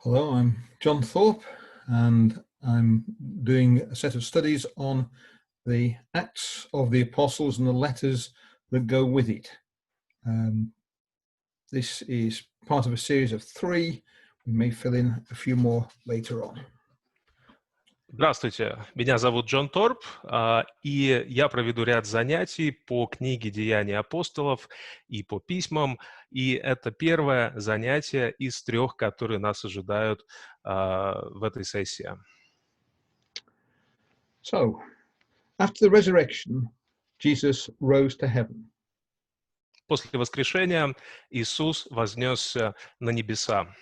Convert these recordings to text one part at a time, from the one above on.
Hello, I'm John Thorpe, and I'm doing a set of studies on the Acts of the Apostles and the letters that go with it. This is part of a series of 3. We may fill in a few more later on. Здравствуйте, меня зовут Джон Торп, и я проведу ряд занятий по книге «Деяния апостолов» и по письмам, и это первое занятие из 3, которые нас ожидают в этой сессии. So, after the resurrection, Jesus rose to heaven. После воскрешения Иисус вознесся на небеса.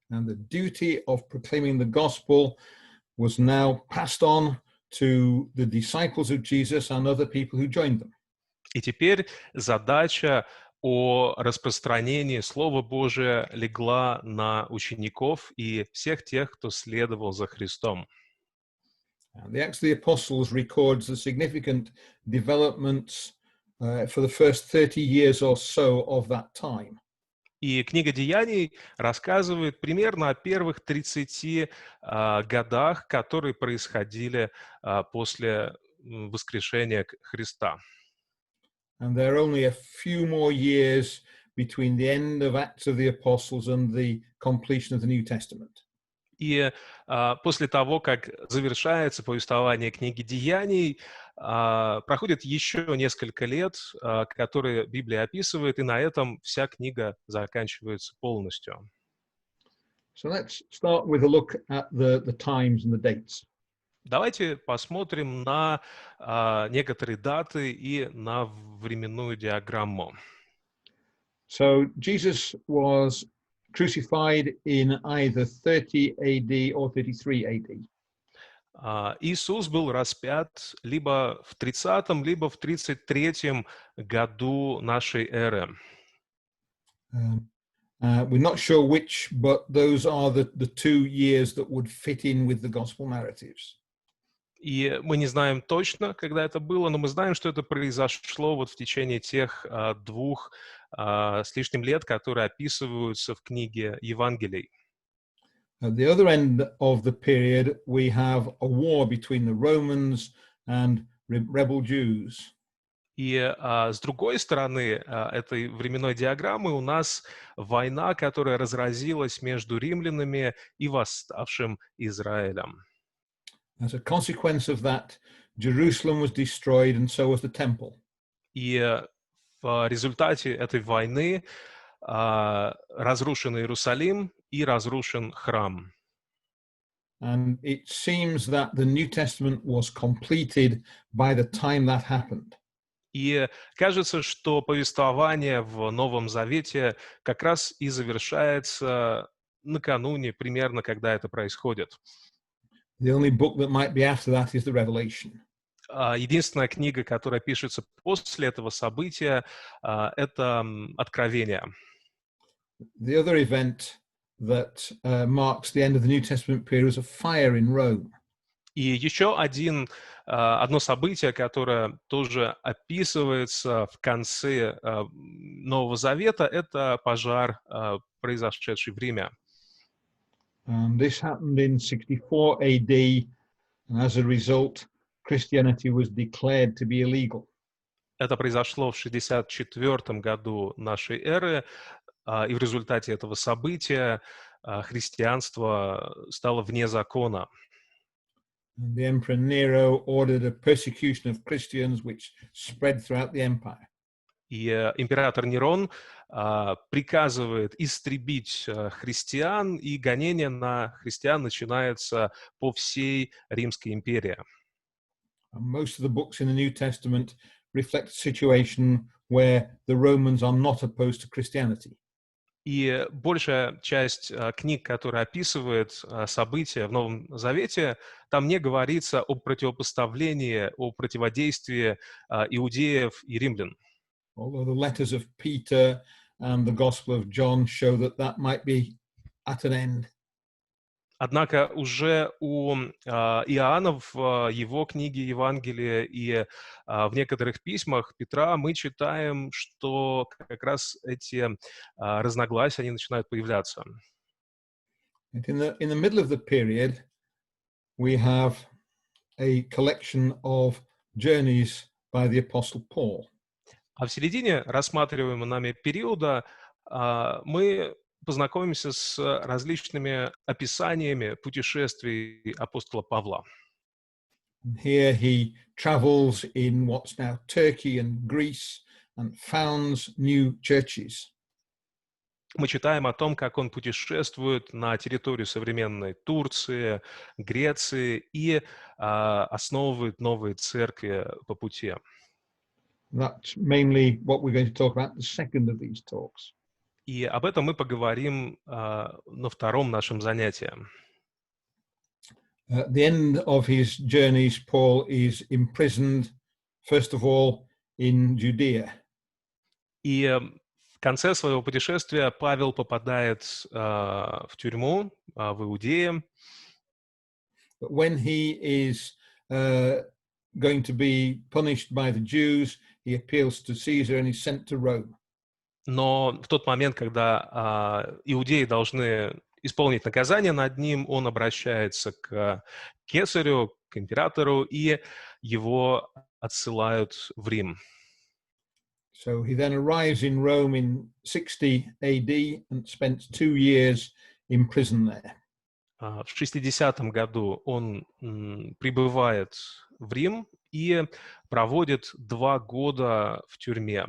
And the duty of proclaiming the gospel was now passed on to the disciples of Jesus and other people who joined them. И теперь задача о распространении Слова Божия легла на учеников и всех тех, кто следовал за Христом. The Acts of the Apostles records the significant developments for the first 30 years or so of that time. И книга «Деяний» рассказывает примерно о первых 30 годах, которые происходили после воскрешения Христа. And there are only a few more years between the end of Acts of the Apostles and the completion of the New Testament. И после того, как завершается повествование книги «Деяний», проходит еще несколько лет, которые Библия описывает, и на этом вся книга заканчивается полностью. So let's start with a look at the times and the dates. Давайте посмотрим на некоторые даты и на временную диаграмму. So Jesus was crucified in either 30 AD or 33 AD. Иисус был распят либо в 30-м, либо в 33-м году нашей эры. We're not sure which, but those are the 2 years that would fit in with the gospel narratives. И мы не знаем точно, когда это было, но мы знаем, что это произошло вот в течение тех 2 с лишним лет, которые описываются в книге Евангелий. At the other end of the period, we have a war between the Romans and rebel Jews. И с другой стороны этой временной диаграммы у нас война, которая разразилась между римлянами и восставшим Израилем. As a consequence of that, Jerusalem was destroyed, and so was the temple. И в результате этой войны разрушен Иерусалим и разрушен храм. And it seems that the New Testament was completed by the time that happened. И кажется, что повествование в Новом Завете как раз и завершается накануне, примерно, когда это происходит. The only book that might be after that is the Revelation. Единственная книга, которая пишется после этого события, это Откровение. The other event that marks the end of the New Testament period was a fire in Rome. И еще одно событие, которое тоже описывается в конце Нового Завета, это пожар, произошедший в Риме. This happened in 64 AD, and as a result, Christianity was declared to be illegal. Это произошло в 64 году нашей эры, и в результате этого события христианство стало вне закона. And the Emperor Nero ordered a persecution of Christians which spread throughout the empire. И император Нерон приказывает истребить христиан, и гонение на христиан начинается по всей Римской империи. And most of the books in the New Testament reflect a situation where the Romans are not opposed to Christianity. И большая часть книг, которая описывает события в Новом Завете, там не говорится о противопоставлении, о противодействии иудеев и римлян. Although the letters of Peter and the Gospel of John show that might be at an end. Однако уже у Иоанна в его книге Евангелия и в некоторых письмах Петра мы читаем, что как раз эти разногласия, они начинают появляться. And in the middle of the period, we have a collection of journeys by the Apostle Paul. А в середине рассматриваемого нами периода мы познакомимся с различными описаниями путешествий апостола Павла. And here he travels in what's now Turkey and Greece and founds new churches. Мы читаем о том, как он путешествует на территорию современной Турции, Греции и основывает новые церкви по пути. That's mainly what we're going to talk about, the second of these talks. И об этом мы поговорим на втором нашем занятии. At the end of his journeys, Paul is imprisoned, first of all, in Judea. И в конце своего путешествия Павел попадает в тюрьму в Иудее. But when he is going to be punished by the Jews, he appeals to Caesar and is sent to Rome. Но в тот момент, когда иудеи должны исполнить наказание над ним, он обращается к кесарю, к императору, и его отсылают в Рим. So he then arrives in Rome in 60 AD and spends 2 years in prison there. В 60-м году он прибывает в Рим и проводит 2 года в тюрьме.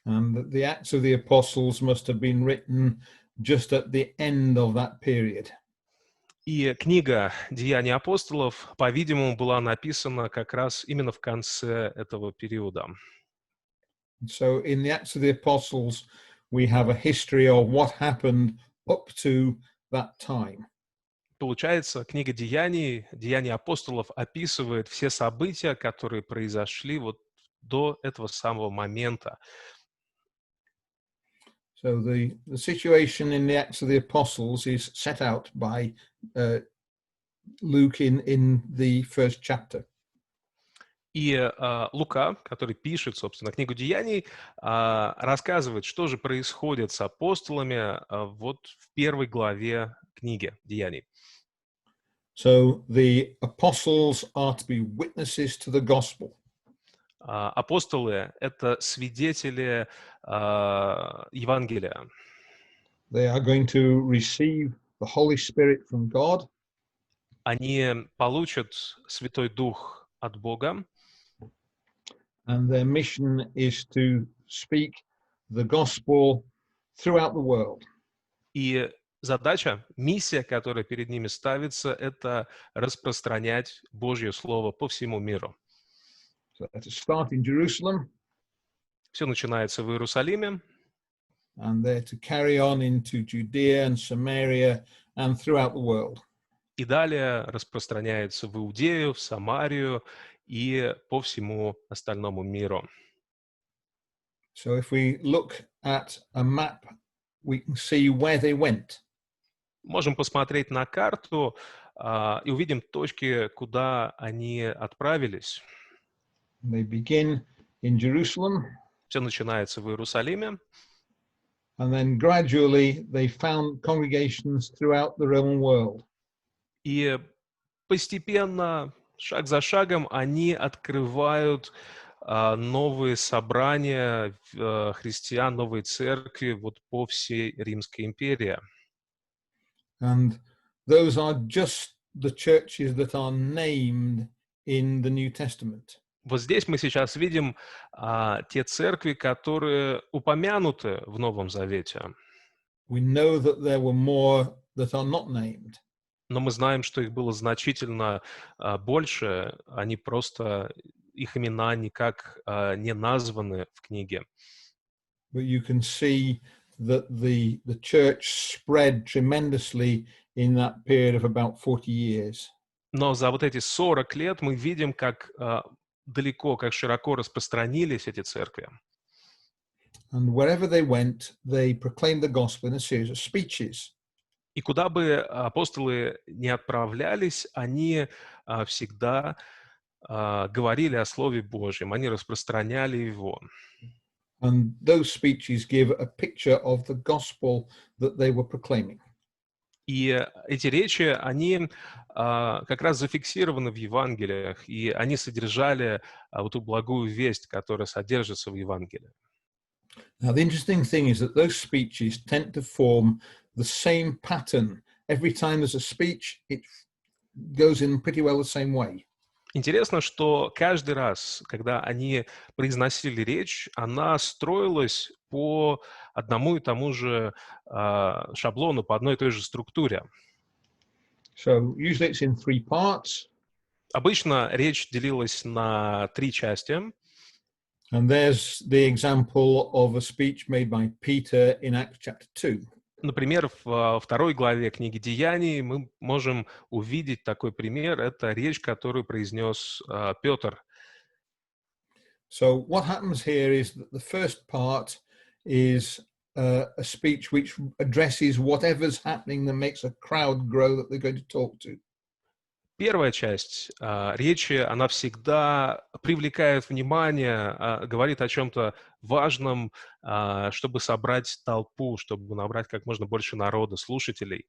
And the Acts of the Apostles must have been written just at the end of that period. И книга «Деяния апостолов», по-видимому, была написана как раз именно в конце этого периода. So in the Acts of the Apostles, we have a history of what happened up to that time. Получается, книга «Деяний», «Деяния апостолов» описывает все события, которые произошли вот до этого самого момента. So the situation in the Acts of the Apostles is set out by Luke in the first chapter. И Лука, который пишет, собственно, книгу «Деяний», рассказывает, что же происходит с апостолами вот в первой главе книги «Деяний». So the apostles are to be witnesses to the gospel. Апостолы — это свидетели Евангелия. They are going to receive the Holy Spirit from God. Они получат Святой Дух от Бога. And their mission is to speak the gospel throughout the world. И задача, миссия, которая перед ними ставится, это распространять Божье Слово по всему миру. So to start in Jerusalem, Все начинается в Иерусалиме, and they're to carry on into Judea and Samaria and throughout the world. и далее распространяется в Иудею, в Самарию и по всему остальному миру. So if we look at a map, we can see where they went. Можем посмотреть на карту и увидим точки, куда они отправились. They begin in Jerusalem, Все начинается в Иерусалиме, and then gradually they found congregations throughout the Roman world. и постепенно, шаг за шагом, они открывают новые собрания христиан, новые церкви вот по всей Римской империи. And those are just the churches that are named in the New Testament. Вот здесь мы сейчас видим те церкви, которые упомянуты в Новом Завете. We know that there were more that are not named. Но мы знаем, что их было значительно больше, они просто, их имена никак не названы в книге. But you can see that the church spread tremendously in that period of about 40 years. Но за вот эти 40 лет мы видим, как далеко, как широко распространились эти церкви. And wherever they went, they proclaimed the gospel in a series of speeches. И куда бы апостолы не отправлялись, они всегда говорили о Слове Божьем, они распространяли его. And those speeches give a picture of the gospel that they were proclaiming. И эти речи, они как раз зафиксированы в Евангелиях, и они содержали вот ту благую весть, которая содержится в Евангелии. Now, the interesting thing is that those speeches tend to form the same pattern. Every time there's a speech, it goes in pretty well the same way. Интересно, что каждый раз, когда они произносили речь, она строилась по одному и тому же шаблону, по одной и той же структуре. So usually it's in three parts. Обычно речь делилась на 3 части. And there's the example of a speech made by Peter in Acts chapter 2. Например, во второй главе книги «Деяний» мы можем увидеть такой пример. Это речь, которую произнес Петр. So what happens here is that the first part is a speech which addresses whatever's happening that makes a crowd grow that they're going to talk to. Первая часть речи, она всегда привлекает внимание, говорит о чем-то важном, чтобы собрать толпу, чтобы набрать как можно больше народа, слушателей.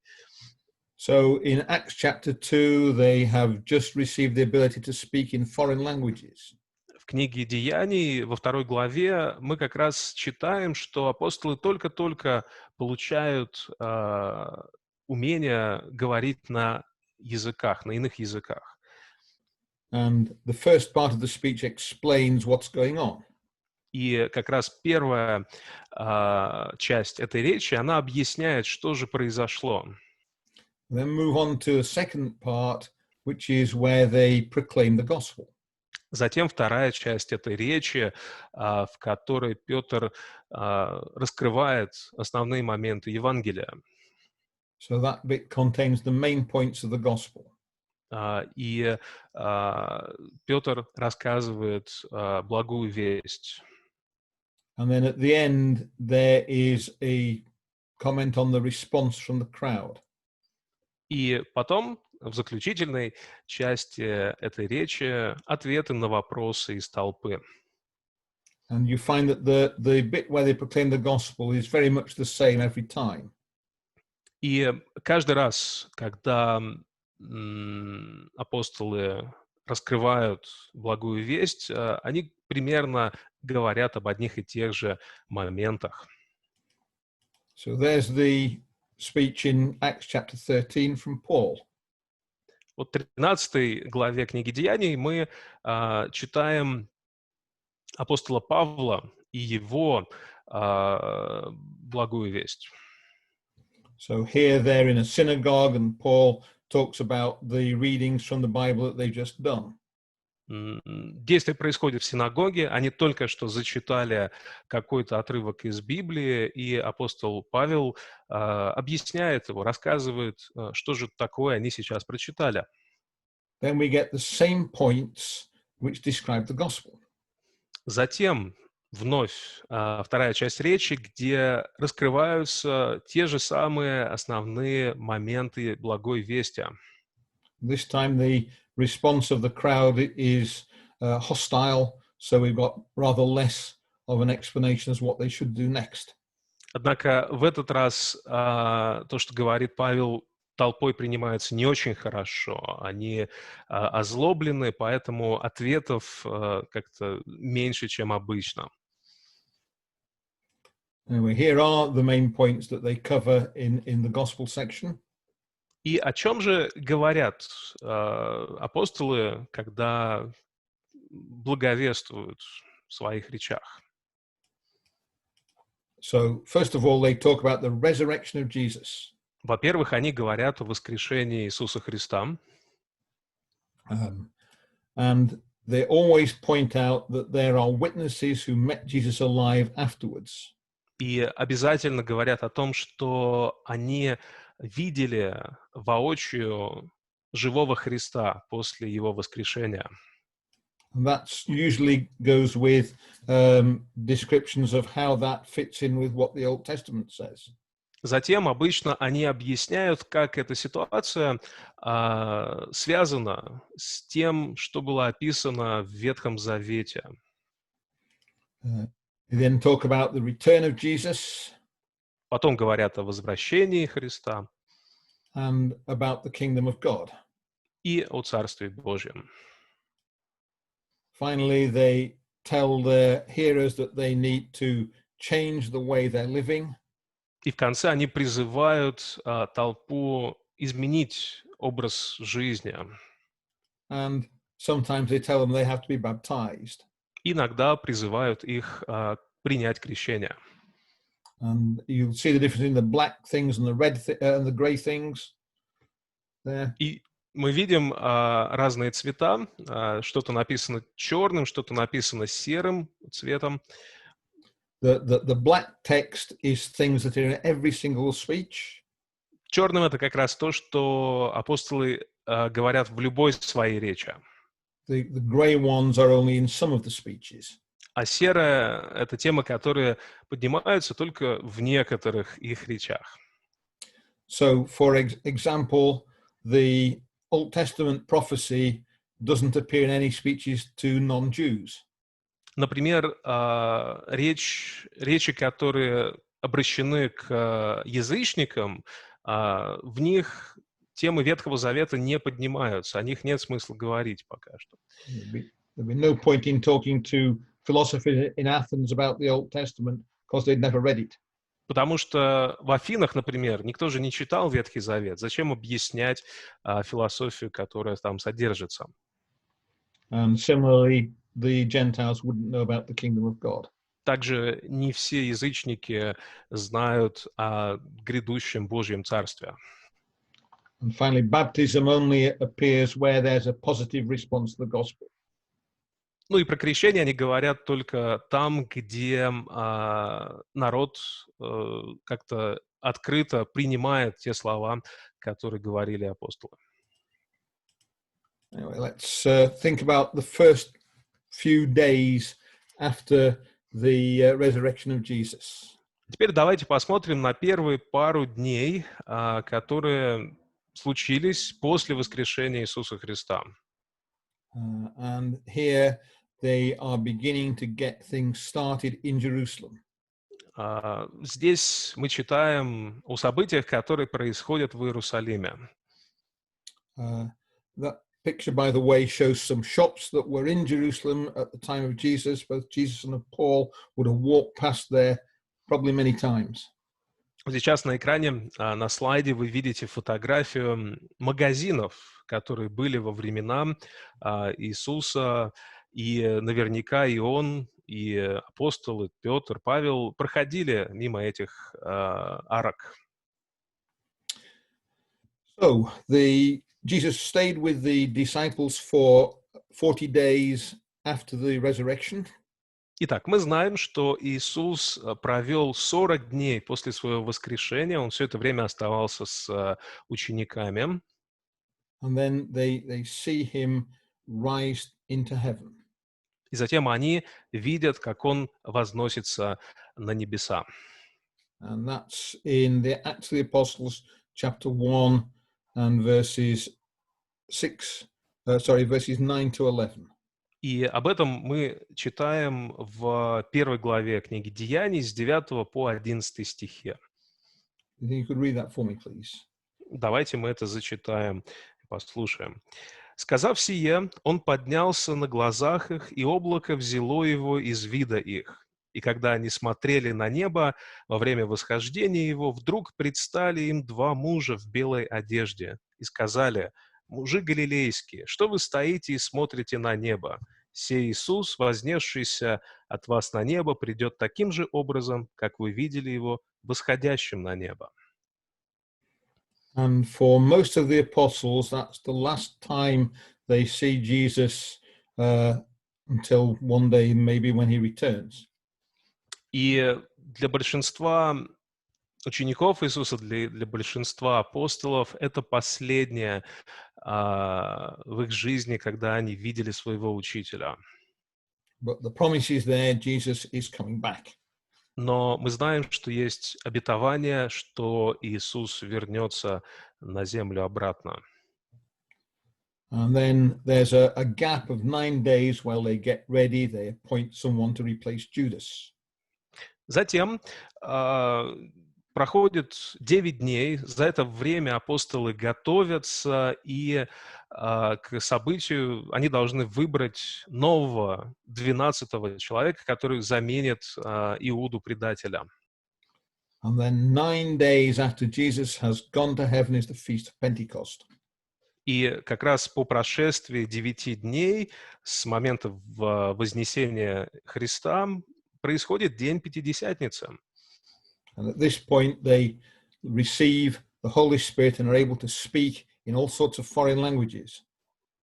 So in Acts chapter 2, they have just received the ability to speak in foreign languages. В книге «Деяний» во второй главе мы как раз читаем, что апостолы только-только получают умение говорить на языках, на иных языках. And the first part of the speech explains what's going on. И как раз первая часть этой речи, она объясняет, что же произошло. Then move on to the second part, which is where they proclaim the gospel. Затем вторая часть этой речи, в которой Петр раскрывает основные моменты Евангелия. So that bit contains the main points of the gospel. И Петр рассказывает благую весть. And then at the end, there is a comment on the response from the crowd. И потом, в заключительной части этой речи, ответы на вопросы из толпы. And you find that the bit where they proclaim the gospel is very much the same every time. И каждый раз, когда апостолы раскрывают благую весть, они примерно говорят об одних и тех же моментах. So there's the speech in Acts chapter 13 from Paul. Вот в 13 главе книги «Деяний» мы читаем апостола Павла и его благую весть. So here they're in a synagogue and Paul talks about the readings from the Bible that they've just done. Действие происходит в синагоге, они только что зачитали какой-то отрывок из Библии, и апостол Павел объясняет его, рассказывает, что же такое они сейчас прочитали. Then we get the same points which describe the gospel. Затем вновь вторая часть речи, где раскрываются те же самые основные моменты благой вести. This time the response of the crowd is hostile, so we've got rather less of an explanation as what they should do next. Однако в этот раз то, что говорит Павел, толпой принимается не очень хорошо. Они озлоблены, поэтому ответов как-то меньше, чем обычно. Anyway, here are the main points that they cover in the gospel section. И о чем же говорят апостолы, когда благовествуют в своих речах? So, first of all, they talk about the resurrection of Jesus. Во-первых, они говорят о воскрешении Иисуса Христа. And they always point out that there are witnesses who met Jesus alive afterwards. И обязательно говорят о том, что они видели воочию живого Христа после Его воскрешения. And that usually goes with descriptions of how that fits in with what the Old Testament says. Затем обычно они объясняют, как эта ситуация связана с тем, что было описано в Ветхом Завете. They then talk about the return of Jesus. Потом говорят о возвращении Христа. and about the kingdom of God. и о Царстве Божьем. Finally, they tell their hearers that they need to change the way they're living. И в конце они призывают толпу изменить образ жизни. And sometimes they tell them they have to be baptized. Иногда призывают их принять крещение. And you'll see the difference in the black things and the red and the grey things there. И мы видим разные цвета. Что-то написано черным, что-то написано серым цветом. The black text is things that are in every single speech. Черным это как раз то, что апостолы говорят в любой своей речи. The grey ones are only in some of the speeches. А серая — это темы, которые поднимаются только в некоторых их речах. So, for example, the Old Testament prophecy doesn't appear in any speeches to non-Jews. Например, речи, которые обращены к язычникам, в них темы Ветхого Завета не поднимаются, о них нет смысла говорить пока что. There'd be no point in talking to philosophers in Athens about the Old Testament because they'd never read it. Потому что в Афинах, например, никто же не читал Ветхий Завет. Зачем объяснять философию, которая там содержится? And similarly, the Gentiles wouldn't know about the kingdom of God. Также не все язычники знают о грядущем Божьем Царстве. And finally, baptism only appears where there's a positive response to the gospel. Ну и про крещение они говорят только там, где народ как-то открыто принимает те слова, которые говорили апостолы. Anyway, let's think about the first few days after the resurrection of Jesus. Теперь давайте посмотрим на первые пару дней, которые случились после воскрешения Иисуса Христа. And here they are beginning to get things started in Jerusalem. Здесь мы читаем о событиях, которые происходят в Иерусалиме. That picture, by the way, shows some shops that were in Jerusalem at the time of Jesus. Both Jesus and Paul would have walked past there probably many times. Сейчас на экране, на слайде вы видите фотографию магазинов, которые были во времена Иисуса, и наверняка и он, и апостолы Петр, Павел проходили мимо этих арок. So Jesus stayed with the disciples for 40 days after the resurrection. Итак, мы знаем, что Иисус провел 40 дней после своего воскрешения, он все это время оставался с учениками. And then they see him rise into heaven. И затем они видят, как он возносится на небеса. And that's in the Acts of the Apostles, chapter 1 and verses 9 to 11. И об этом мы читаем в первой главе книги Деяний с 9 по 11 стихи. You could read that for me, please. Давайте мы это зачитаем и послушаем. «Сказав сие, он поднялся на глазах их, и облако взяло его из вида их. И когда они смотрели на небо во время восхождения его, вдруг предстали им два мужа в белой одежде и сказали: мужи галилейские, что вы стоите и смотрите на небо? Сей Иисус, вознесшийся от вас на небо, придет таким же образом, как вы видели его восходящим на небо». And for most of the apostles, that's the last time they see Jesus until one day, maybe when he returns. И для большинства учеников Иисуса, для большинства апостолов, это последнее в их жизни, когда они видели своего учителя. But the promise is there, Jesus is coming back. Но мы знаем, что есть обетование, что Иисус вернется на землю обратно. And then there's a gap of 9 days while they get ready. They appoint someone to replace Judas. Затем проходит 9 дней. За это время апостолы готовятся, и к событию они должны выбрать нового 12-го человека, который заменит Иуду-предателя. And then 9 days after Jesus has gone to heaven is the Feast of Pentecost. И как раз по прошествии 9 дней с момента вознесения Христа происходит День Пятидесятницы. And at this point, they receive the Holy Spirit and are able to speak in all sorts of foreign languages.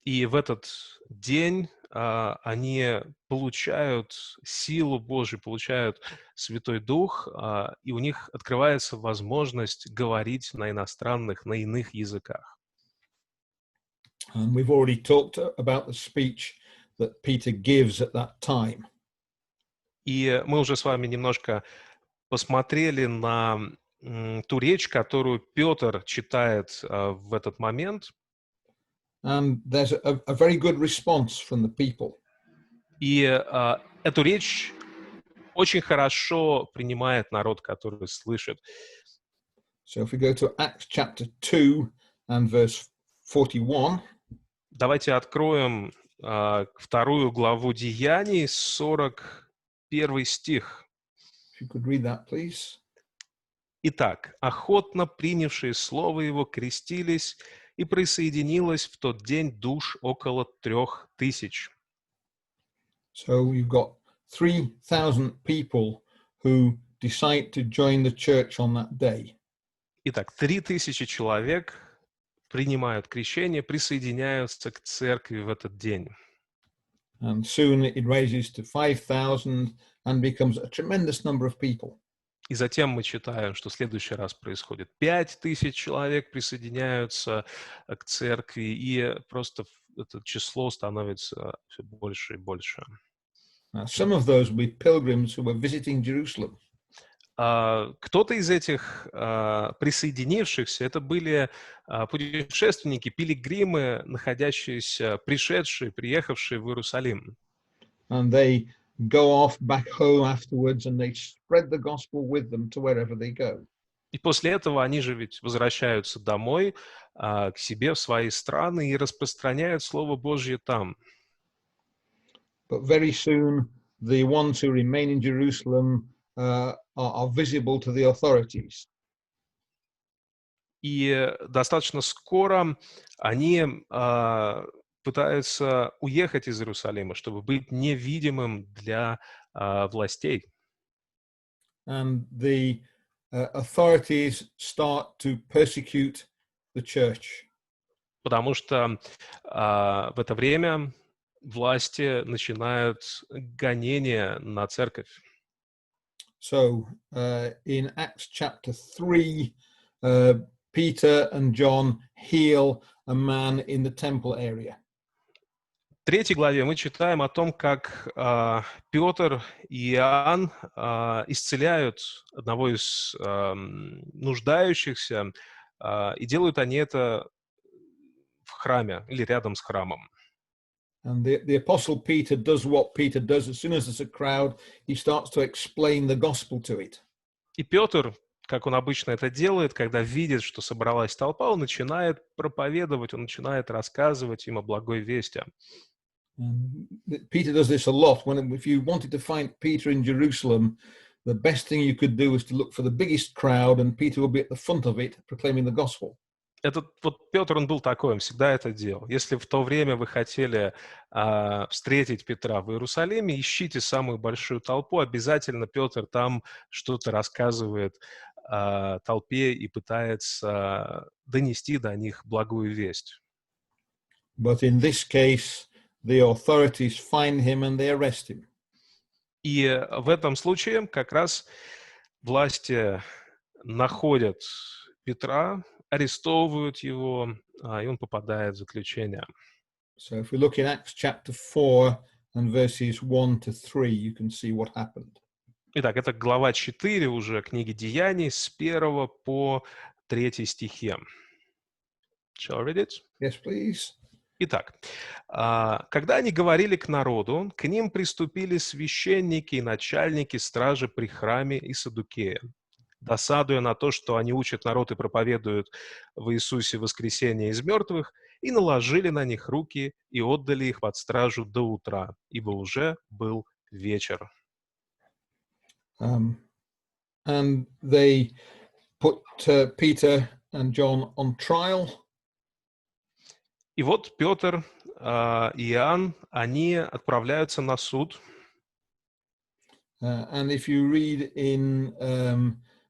И в этот день они получают силу Божию, получают Святой Дух, и у них открывается возможность говорить на иностранных, на иных языках. And we've already talked about the speech that Peter gives at that time. И мы уже с вами немножко посмотрели на ту речь, которую Петр читает в этот момент. And there's a very good response from the people. И эту речь очень хорошо принимает народ, который слышит. So if we go to Acts chapter 2 and verse 41. Давайте откроем 2 главу Деяний, 41 стих. If you could read that, please. Итак, охотно принявшие слово его крестились, и присоединилось в тот день душ около 3000. So you've got 3,000 people who decide to join the church on that day. Итак, 3000 человек принимают крещение, присоединяются к церкви в этот день. And soon it raises to 5,000 and becomes a tremendous number of people. И затем мы читаем, что в следующий раз происходит 5000 человек присоединяются к церкви, и просто это число становится все больше и больше. Now, some of those will be pilgrims who were visiting Jerusalem. Кто-то из этих присоединившихся, это были путешественники, пилигримы, находящиеся, приехавшие в Иерусалим. And they go off back home afterwards and they spread the gospel with them to wherever they go. И после этого они же ведь возвращаются домой, к себе, в свои страны, и распространяют Слово Божье там. But very soon, the ones who remain in Jerusalem are visible to the authorities. И достаточно скоро они пытаются уехать из Иерусалима, чтобы быть невидимым для властей. And the authorities start to persecute the church. Потому что в это время власти начинают гонения на церковь. So in Acts chapter 3, Peter and John heal a man in the temple area. В 3 главе мы читаем о том, как Петр и Иоанн исцеляют одного из нуждающихся, и делают они это в храме или рядом с храмом. And the apostle Peter does what Peter does. As soon as there's a crowd, he starts to explain the gospel to it. И Петр, как он обычно это делает, когда видит, что собралась толпа, он начинает проповедовать, он начинает рассказывать им о благой вести. Peter does this a lot. If you wanted to find Peter in Jerusalem, the best thing you could do is to look for the biggest crowd, and Peter will be at the front of it, proclaiming the gospel. Вот Петр, он был такой, он всегда это делал. Если в то время вы хотели встретить Петра в Иерусалиме, ищите самую большую толпу, обязательно Петр там что-то рассказывает толпе и пытается донести до них благую весть. But in this case, the authorities find him and they arrest him. И в этом случае как раз власти находят Петра, арестовывают его, и он попадает в заключение. So if we look in Acts chapter 4 and verses 1 to 3, you can see what happened. Итак, это глава 4 уже книги Деяний с 1 по 3 стихи. Shall I read it? Yes, please. Итак, когда они говорили к народу, к ним приступили священники и начальники стражи при храме и саддукеи. досадуя на то, что они учат народ и проповедуют в Иисусе воскресение из мертвых, и наложили на них руки и отдали их под стражу до утра, ибо уже был вечер. And they put Peter and John on trial. И вот Петр и Иоанн, они отправляются на суд. And if you read in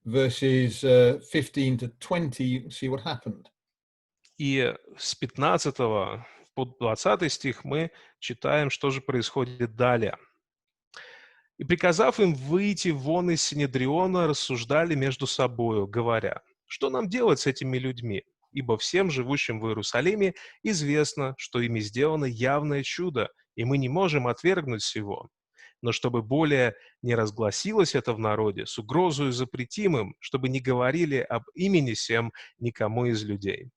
verses 15 to 20, you can see what happened. И с 15 по 20 стих мы читаем, что же происходит далее. «И, приказав им выйти вон из Синедриона, рассуждали между собою, говоря, что нам делать с этими людьми? Ибо всем живущим в Иерусалиме известно, что ими сделано явное чудо, и мы не можем отвергнуть сего. Но чтобы более не разгласилось это в народе, с угрозою запретим им, чтобы не говорили об имени сем никому из людей.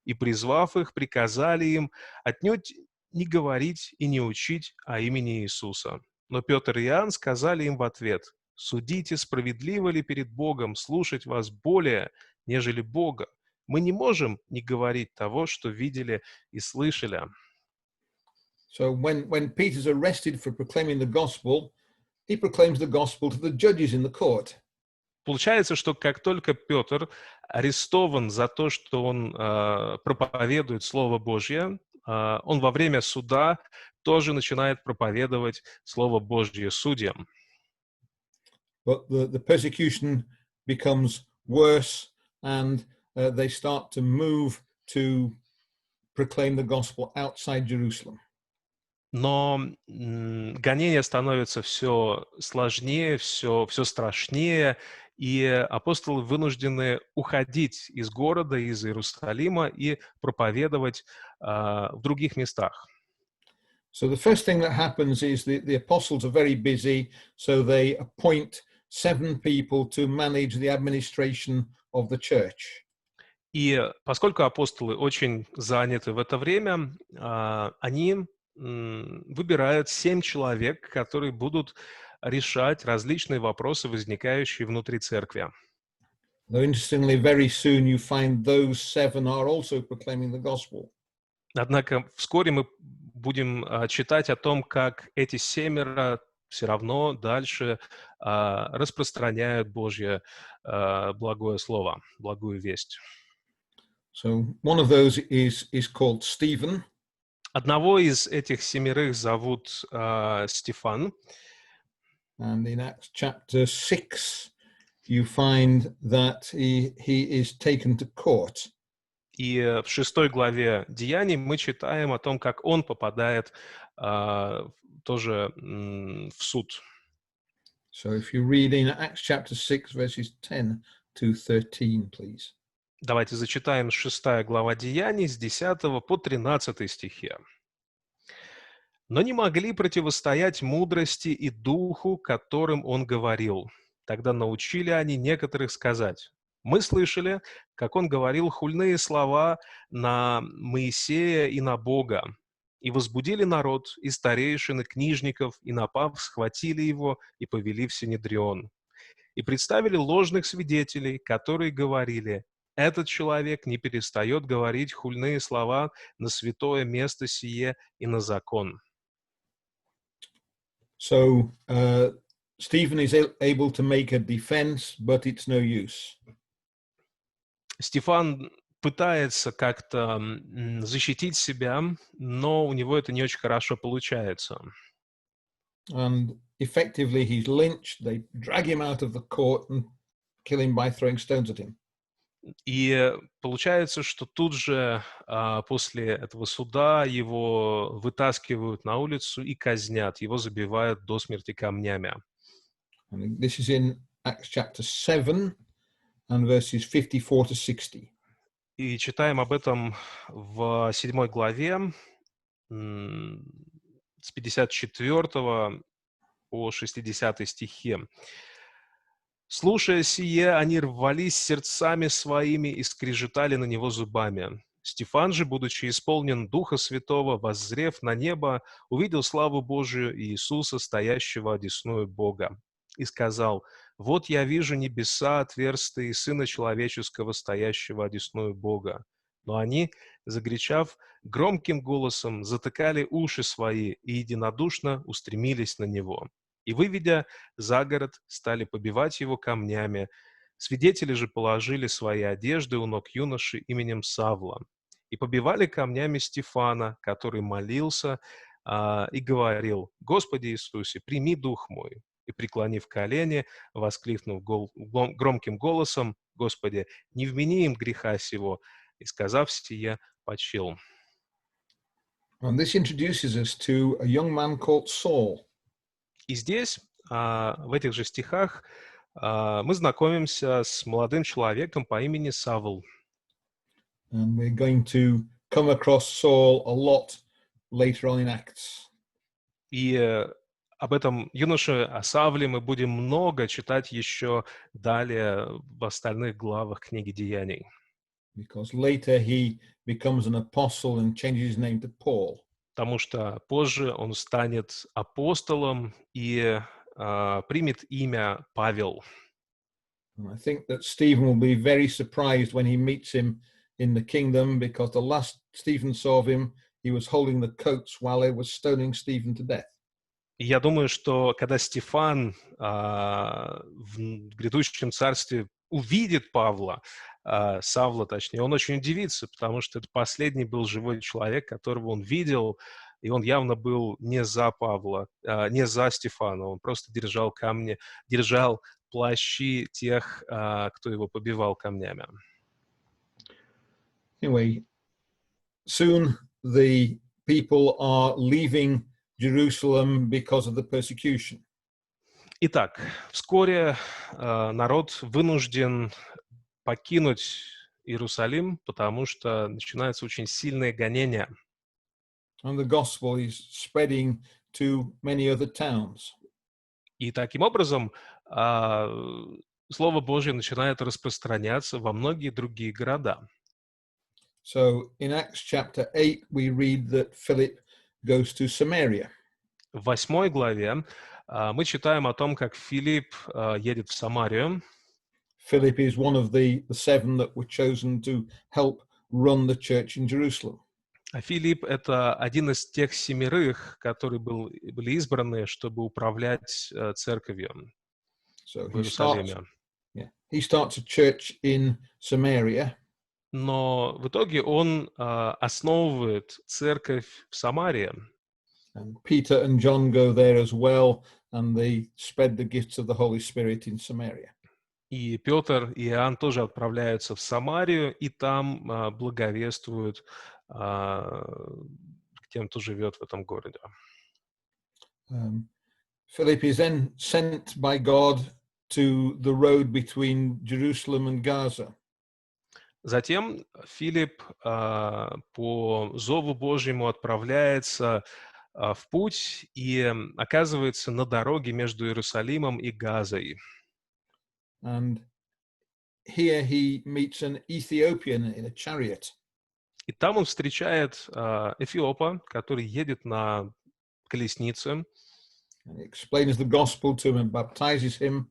И, призвав их, приказали им отнюдь не говорить и не учить о имени Иисуса. Но Петр и Иоанн сказали им в ответ, «Судите, справедливо ли перед Богом слушать вас более, нежели Бога? Мы не можем не говорить того, что видели и слышали». So when Peter's arrested for proclaiming the gospel, he proclaims the gospel to the judges in the court. Получается, что как только Петр арестован за то, что он проповедует Слово Божье, он во время суда тоже начинает проповедовать Слово Божье судьям. But the persecution becomes worse, and they start to move to proclaim the gospel outside Jerusalem. Но гонения становятся все сложнее, все страшнее, и апостолы вынуждены уходить из города, из Иерусалима и проповедовать в других местах. So the first thing that happens is the apostles are very busy, so they appoint 7 people to manage the administration of the church. И поскольку апостолы очень заняты в это время, они выбирают 7 человек, которые будут решать различные вопросы, возникающие внутри церкви. Though interestingly, very soon you find those 7 are also proclaiming the gospel. Однако вскоре мы будем читать о том, как эти 7 все равно дальше распространяют Божье благое слово, благую весть. So one of those is called Stephen. Одного из этих 7 зовут Стефан. And in Acts chapter 6, you find that he is taken to court. И в 6 главе Деяний мы читаем о том, как он попадает тоже в суд. So if you read in Acts chapter 6, verses 10 to 13, please. Давайте зачитаем 6 глава Деяний с 10 по 13 стихи. «Но не могли противостоять мудрости и духу, которым он говорил. Тогда научили они некоторых сказать: мы слышали, как он говорил хульные слова на Моисея и на Бога. И возбудили народ, и старейшин, и книжников, и, напав, схватили его и повели в Синедрион. И представили ложных свидетелей, которые говорили: этот человек не перестает говорить хульные слова на святое место сие и на закон». So Stephen is able to make a defense, but it's no use. Стефан пытается как-то защитить себя, но у него это не очень хорошо получается. And effectively he's lynched. They drag him out of the court and kill him by throwing stones at him. И получается, что тут же после этого суда его вытаскивают на улицу и казнят, его забивают до смерти камнями. And this is in Acts chapter 7 and verses 54 to 60. И читаем об этом в 7 главе с 54 по 60 стихи. «Слушая сие, они рвались сердцами своими и скрежетали на него зубами. Стефан же, будучи исполнен Духа Святого, воззрев на небо, увидел славу Божию и Иисуса, стоящего одесную Бога, и сказал: Вот я вижу небеса отверстые и Сына Человеческого, стоящего одесную Бога. Но они, загречав громким голосом, затыкали уши свои и единодушно устремились на него. И, выведя за город, стали побивать его камнями. Свидетели же положили свои одежды у ног юноши именем Савла. И побивали камнями Стефана, который молился и говорил: «Господи Иисусе, прими дух мой». И, преклонив колени, воскликнув громким голосом: «Господи, не вмени им греха сего». И, сказав сие, почил. And this introduces us to a young man called Saul. И здесь, в этих же стихах, мы знакомимся с молодым человеком по имени Савл. And we're going to come across Saul a lot later on in Acts. И об этом юноше, о Савле, мы будем много читать еще далее в остальных главах книги Деяний. Because later he becomes an apostle and changes his name to Paul. Потому что позже он станет апостолом и примет имя Павел. And I think that Stephen will be very surprised when he meets him in the kingdom, because the last Stephen saw of him, he was holding the coats while they were stoning Stephen to death. И я думаю, что когда Стефан в грядущем царстве увидит Павла, Савла точнее, он очень удивится, потому что это последний был живой человек, которого он видел, и он явно был не за Павла, не за Стефана, он просто держал камни, держал плащи тех, кто его побивал камнями. Anyway, soon the people are leaving Jerusalem because of the persecution. Итак, вскоре народ вынужден покинуть Иерусалим, потому что начинаются очень сильные гонения. And the gospel is spreading to many other towns. И таким образом Слово Божье начинает распространяться во многие другие города. So in Acts chapter 8, we read that Philip goes to Samaria. В 8 главе мы читаем о том, как Филипп едет в Самарию. Philip is one of the seven that were chosen to help run the church in Jerusalem. А Филипп — это один из тех 7, которые были избраны, чтобы управлять церковью So в Иерусалиме. he starts a church in Samaria. Но в итоге он основывает церковь в Самарии. And Peter and John go there as well, and they spread the gifts of the Holy Spirit in Samaria. И Петр и Иоанн тоже отправляются в Самарию, и там благовествуют тем, кто живет в этом городе. Philip is then sent by God to the road between Jerusalem and Gaza. Затем Филипп по зову Божьему отправляется в путь и оказывается на дороге между Иерусалимом и Газой. And here he meets an Ethiopian in a chariot. И там он встречает эфиопа, который едет на колеснице. And he explains the gospel to him and baptizes him,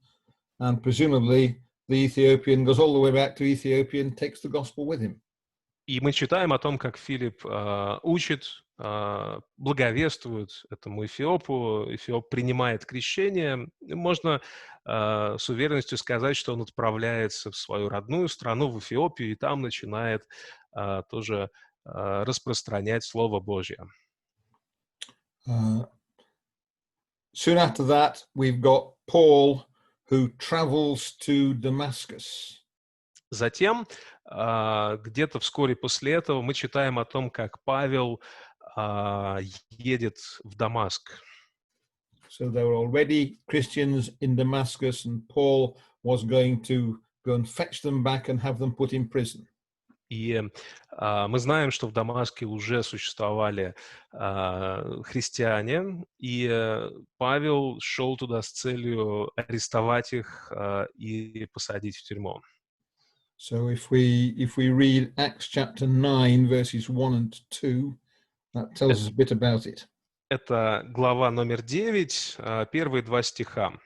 and presumably the Ethiopian goes all the way back to Ethiopia and takes the gospel with him. И мы читаем о том, как Филипп учит, благовествует этому эфиопу. Эфиоп принимает крещение. И можно с уверенностью сказать, что он отправляется в свою родную страну, в Эфиопию, и там начинает тоже распространять Слово Божье. Soon after that, we've got Paul, who travels to Damascus. Затем, где-то вскоре после этого, мы читаем о том, как Павел едет в Дамаск. So there were already Christians in Damascus, and Paul was going to go and fetch them back and have them put in prison. И мы знаем, что в Дамаске уже существовали христиане, и Павел шел туда с целью арестовать их и посадить в тюрьму. So if we read Acts chapter 9, verses 1 and 2, that tells us a bit about it. Это глава номер 9, первые 2 стиха.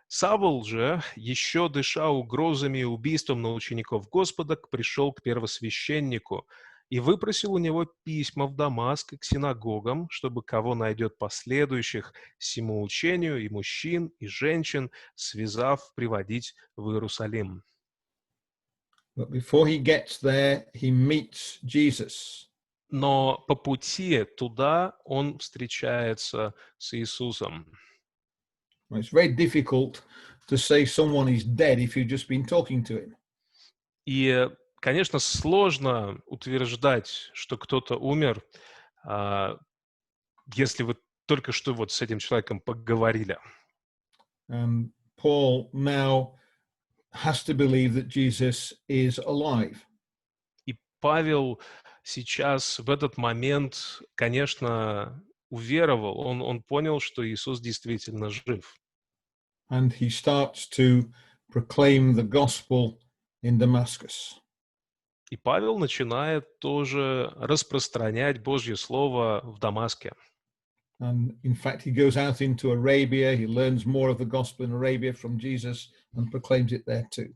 Савл же, еще дыша угрозами и убийством на учеников Господа, пришел к первосвященнику и выпросил у него письма в Дамаск и к синагогам, чтобы кого найдет последующих сему учению, и мужчин, и женщин, связав, приводить в Иерусалим. But before he gets there, he meets Jesus. Но по пути туда он встречается с Иисусом. Well, it's very difficult to say someone is dead if you've just been talking to him. И, конечно, сложно утверждать, что кто-то умер, если вы только что вот с этим человеком поговорили. And Paul now has to believe that Jesus is alive. И Павел сейчас в этот момент, конечно, уверовал, он понял, что Иисус действительно жив. And he starts to proclaim the gospel in Damascus. И Павел начинает тоже распространять Божье Слово в Дамаске. And in fact, he goes out into Arabia. He learns more of the gospel in Arabia from Jesus and proclaims it there too.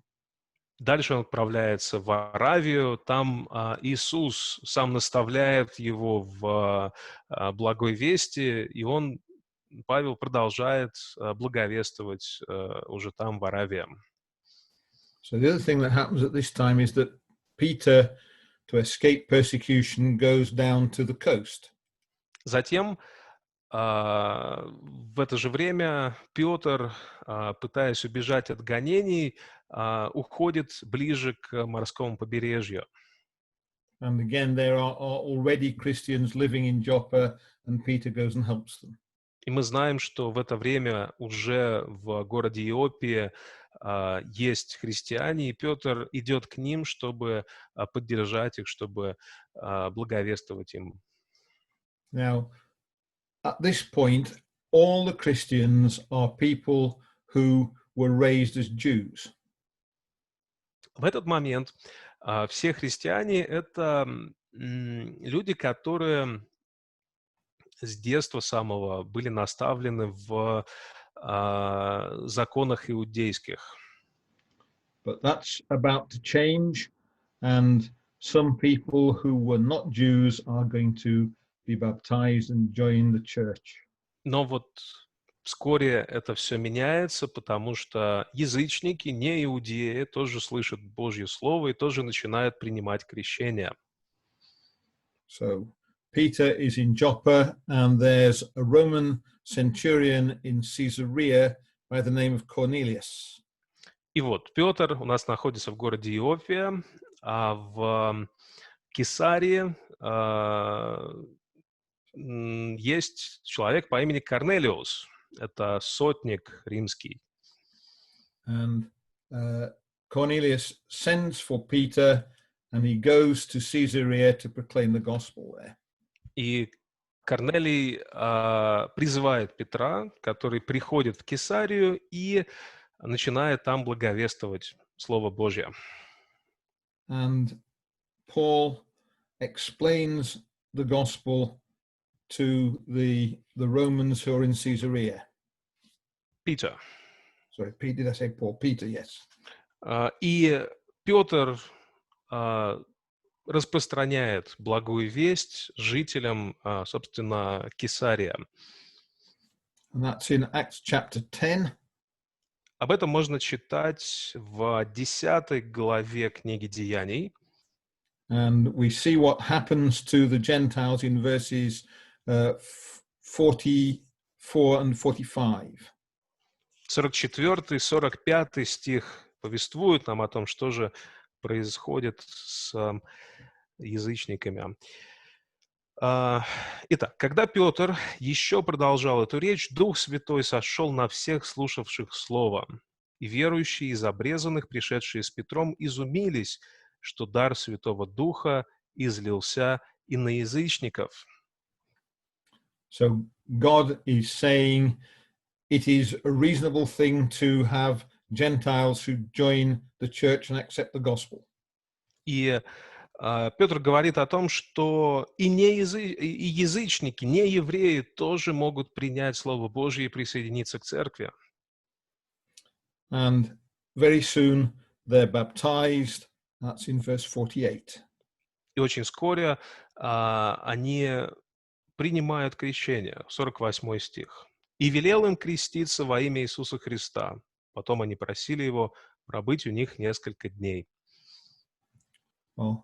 Дальше он отправляется в Аравию, там Иисус сам наставляет его в благой вести, и Павел продолжает благовествовать уже там, в Аравии. So the other thing that happens at this time is that Peter, to escape persecution, goes down to the coast. Затем в это же время Петр, пытаясь убежать от гонений, уходит ближе к морскому побережью. And again, there are already Christians living in Joppa, and Peter goes and helps them. И мы знаем, что в это время уже в городе Иопии есть христиане, и Петр идет к ним, чтобы поддержать их, чтобы благовествовать им. Now, at this point, all the Christians are people who were raised as Jews. В этот момент все христиане — это люди, которые с детства самого были наставлены в законах иудейских. But that's about to change, and some people who were not Jews are going to be baptized and join the church. Но вот вскоре это все меняется, потому что язычники, не иудеи, тоже слышат Божье Слово и тоже начинают принимать крещение. So Peter is in Joppa, and there's a Roman centurion in Caesarea by the name of Cornelius. И вот Петр у нас находится в городе Иопия, а в Кесарии есть человек по имени Корнелиус. Это сотник римский. And Cornelius sends for Peter, and he goes to Caesarea to proclaim the gospel there. И Корнелий призывает Петра, который приходит в Кесарию и начинает там благовествовать Слово Божье. And Paul explains the gospel to the Romans who are in Caesarea. Peter. Sorry, Peter, did I say Paul? Peter, yes. И Петр распространяет благую весть жителям, собственно, Кесария. And that's in Acts chapter 10. Об этом можно читать в 10 главе книги Деяний. And we see what happens to the Gentiles in verses 44 and 45. 44-45 стих повествуют нам о том, что же происходит с язычниками. Итак, когда Петр еще продолжал эту речь, Дух Святой сошел на всех слушавших Слово, и верующие из обрезанных, пришедшие с Петром, изумились, что дар Святого Духа излился и на язычников. So God is saying it is a reasonable thing to have Gentiles who join the church and accept the gospel. И Петр говорит о том, что и язычники, не евреи тоже могут принять Слово Божье и присоединиться к церкви. And very soon they're baptized. That's in verse 48. И очень вскоре они принимают крещение, 48 стих. «И велел им креститься во имя Иисуса Христа». Потом они просили его пробыть у них несколько дней. Well,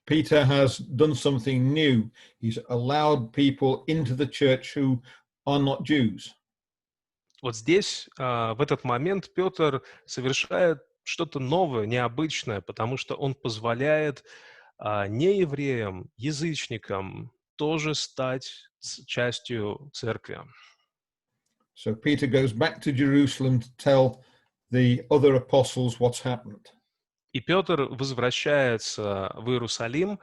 Peter has done something new. He's allowed people into the church who are not Jews. Вот здесь, в этот момент, Петр совершает что-то новое, необычное, потому что он позволяет неевреям, язычникам тоже стать частью церкви. So Peter goes back to Jerusalem to tell the other apostles what's happened. И Петр возвращается в Иерусалим,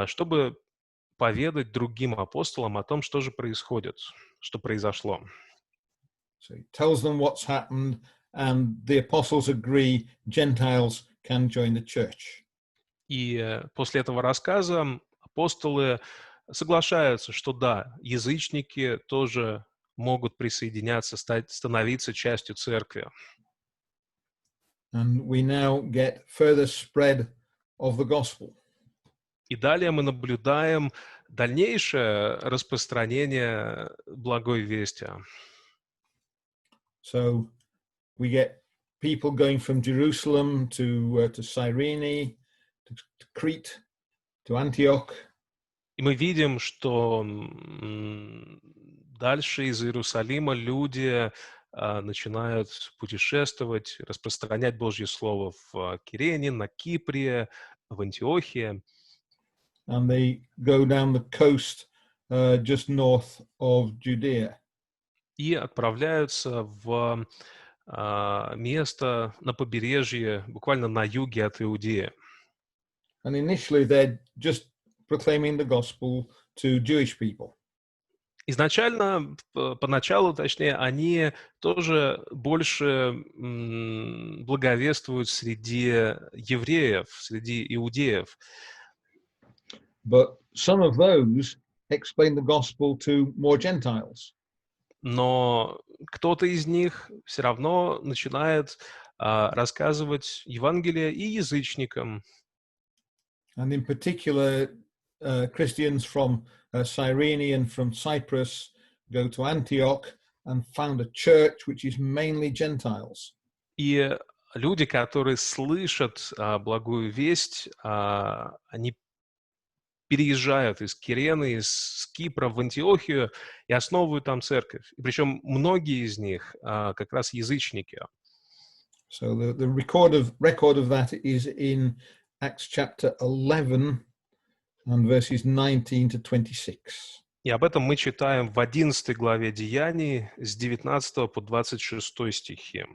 чтобы поведать другим апостолам о том, что же происходит, что произошло. So he tells them what's happened, and the apostles agree Gentiles can join the church. И после этого рассказа апостолы соглашаются, что да, язычники тоже могут присоединяться, становиться частью церкви. And we now get further spread of the gospel. И далее мы наблюдаем дальнейшее распространение благой вести. So we get people going from Jerusalem to Cyrene, to Crete, to Antioch. И мы видим, что дальше из Иерусалима люди начинают путешествовать, распространять Божье Слово в Кирене, на Кипре, в Антиохии. And they go down the coast just north of Judea. И отправляются в место на побережье, буквально на юге от Иудеи. And initially they're just proclaiming the gospel to Jewish people. Изначально, поначалу, точнее, они тоже больше благовествуют среди евреев, среди иудеев. But some of those explain the gospel to more Gentiles. Но кто-то из них все равно начинает рассказывать Евангелие и язычникам. And in particular, Christians from Cyrene and from Cyprus go to Antioch and found a church which is mainly Gentiles. И люди, которые слышат благую весть, они переезжают из Кирены, из Кипра в Антиохию и основывают там церковь. И причем многие из них как раз язычники. So the record of that is in Acts chapter 11 and verses 19 to 26. И об этом мы читаем в 11 главе Деяний с 19 по 26 стихи.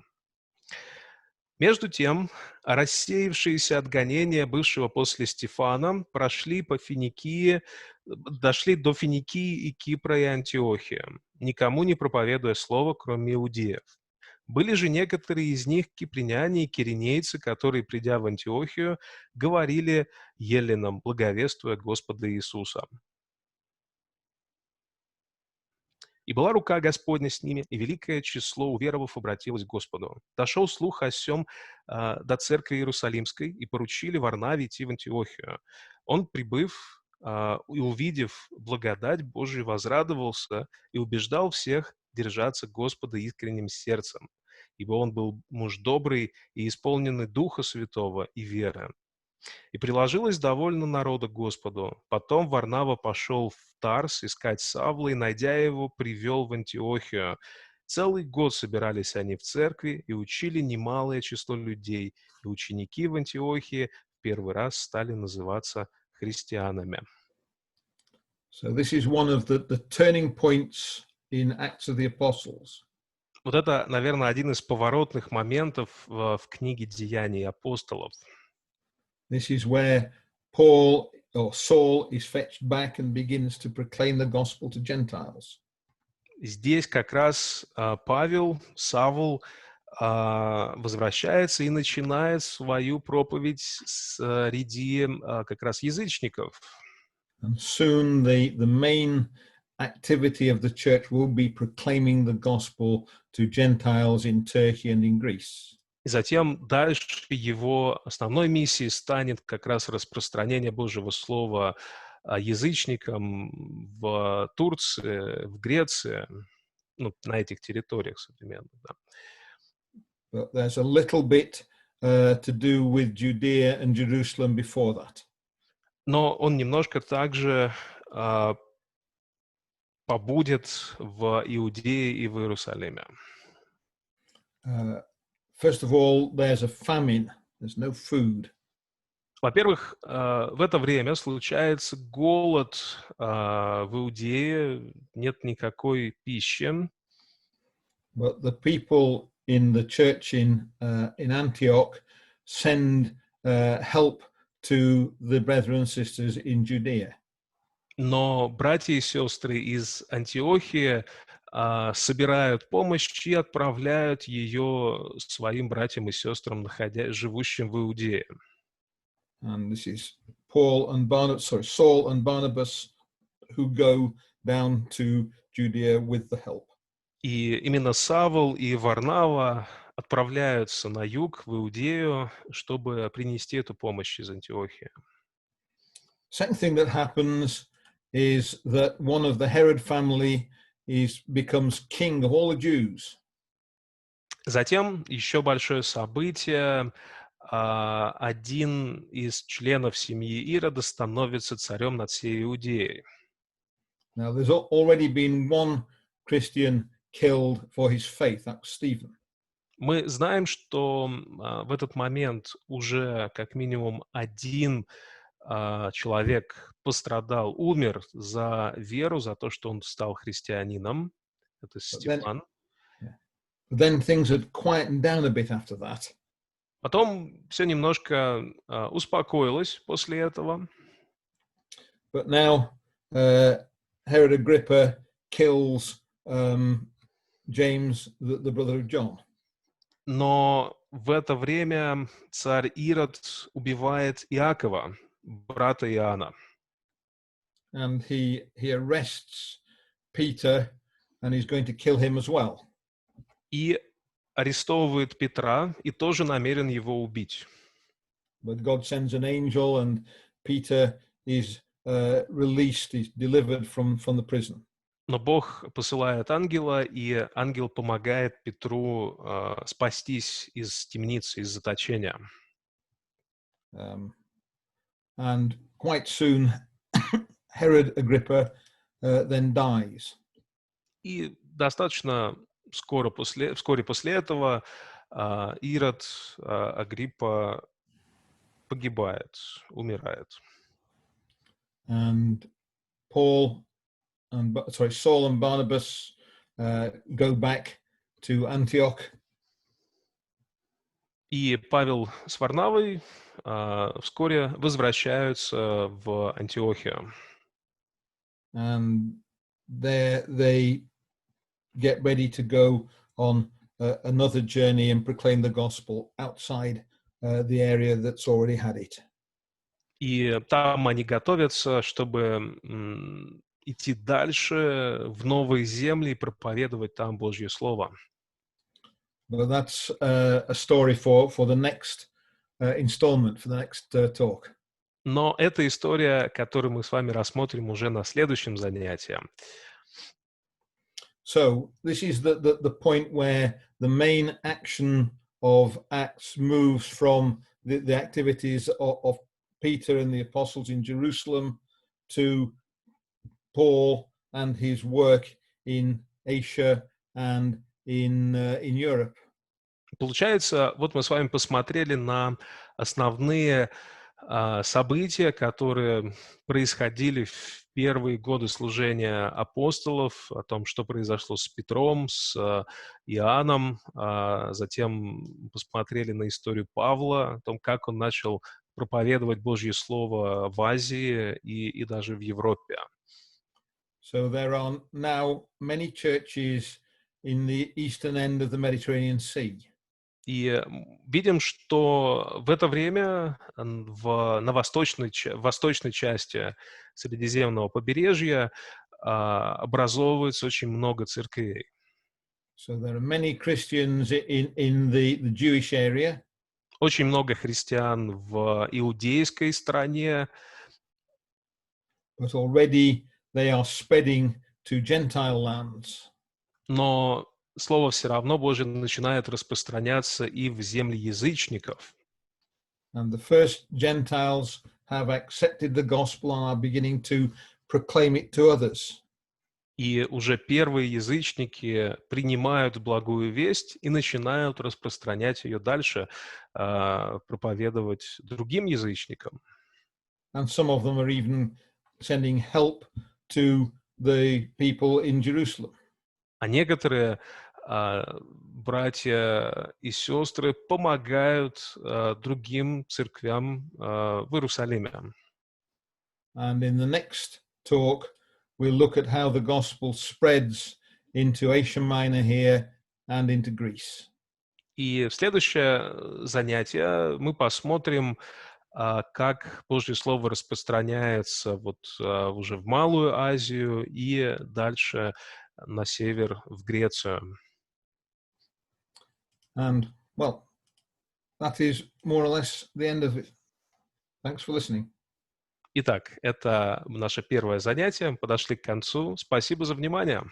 Между тем, рассеявшиеся от гонения бывшего после Стефана прошли по Финикии, дошли до Финикии и Кипра и Антиохии, никому не проповедуя слово, кроме иудеев. Были же некоторые из них кипряне и киринейцы, которые, придя в Антиохию, говорили еллинам, благовествуя Господа Иисуса. И была рука Господня с ними, и великое число уверовав обратилось к Господу. Дошел слух о сем до церкви Иерусалимской, и поручили Варнаве идти в Антиохию. Он, прибыв и увидев благодать Божию, возрадовался и убеждал всех держаться Господа искренним сердцем, ибо он был муж добрый и исполненный Духа Святого и веры. И приложилось довольно народа к Господу. Потом Варнава пошел в Тарс искать Савла, и, найдя его, привел в Антиохию. Целый год собирались они в церкви и учили немалое число людей. И ученики в Антиохии в первый раз стали называться христианами. So this is one of the turning points in Acts of the Apostles. Вот это, наверное, один из поворотных моментов в книге «Деяний апостолов». This is where Paul or Saul is fetched back and begins to proclaim the gospel to Gentiles. Здесь как раз Павел, Савл, возвращается и начинает свою проповедь среди как раз язычников. And soon the main activity of the church will be proclaiming the gospel to Gentiles in Turkey and in Greece. И затем дальше его основной миссией станет как раз распространение Божьего Слова язычникам в Турции, в Греции, ну, на этих территориях современных, да. But there's a little bit to do with Judea and Jerusalem before that. Но он немножко также побудет в Иудее и в Иерусалиме. First of all, there's a famine. There's no food. Во-первых, в это время случается голод в Иудее, нет никакой пищи. But the people in the church in Antioch send help to the brethren and sisters in Judea. Но братья и сестры из Антиохии собирают помощь и отправляют ее своим братьям и сестрам, живущим в Иудее. And this is Saul and Barnabas who go down to Judea with the help. И именно Савл и Варнава отправляются на юг, в Иудею, чтобы принести эту помощь из Антиохии. Second thing that happens is that one of the Herod family becomes king of all the Jews. Затем еще большое событие. Один из членов семьи Ирода становится царем над всей Иудеей. Now, there's already been one Christian killed for his faith. That was Stephen. Мы знаем, что в этот момент уже как минимум один человек пострадал, умер за веру, за то, что он стал христианином. Это Стефан. Then things had quietened down a bit after that. Потом все немножко успокоилось после этого. But now Herod Agrippa kills James, the brother of John. Но в это время царь Ирод убивает Иакова, брата Иоанна. And he arrests Peter and he's going to kill him as well. И арестовывает Петра и тоже намерен его убить. But God sends an angel and Peter is released, is delivered from the prison. Но Бог посылает ангела, и ангел помогает Петру спастись из темницы, из заточения. And quite soon Herod Agrippa then dies. И достаточно вскоре после этого Ирод Агриппа погибает, умирает. And Saul and Barnabas go back to Antioch. И Павел с Варнавой вскоре возвращаются в Антиохию. And there they get ready to go on another journey and proclaim the gospel outside the area that's already had it. И там они готовятся, чтобы идти дальше в новые земли и проповедовать там Божье Слово. But that's a story for the next installment, for the next talk. Но это история, которую мы с вами рассмотрим уже на следующем занятии. So this is the point where the main action of Acts moves from the activities of Peter and the apostles in Jerusalem to Paul and his work in Asia and in Europe. Получается, вот мы с вами посмотрели на основные события, которые происходили в первые годы служения апостолов, о том, что произошло с Петром, с Иоанном. Затем посмотрели на историю Павла, о том, как он начал проповедовать Божье Слово в Азии и даже в Европе. So there are now many churches in the eastern end of the Mediterranean Sea. И видим, что в это время на восточной части Средиземного побережья образовывается очень много церквей. So there are many Christians in the Jewish area, Очень много христиан в иудейской стране, but already they are spreading to Gentile lands. но Слово все равно Божье начинает распространяться и в земли язычников. And the first Gentiles have accepted the gospel and are beginning to proclaim it to others. И уже первые язычники принимают благую весть и начинают распространять ее дальше, проповедовать другим язычникам. And some of them are even sending help to the people in Jerusalem. А некоторые братья и сестры помогают другим церквям в Иерусалиме. And in the next talk, we'll look at how the gospel spreads into Asia Minor here and into Greece. И в следующее занятие мы посмотрим, как Божье Слово распространяется уже в Малую Азию и дальше на север, в Грецию. And, well, that is more or less the end of it. Thanks for listening. Итак, это наше первое занятие. Мы подошли к концу. Спасибо за внимание.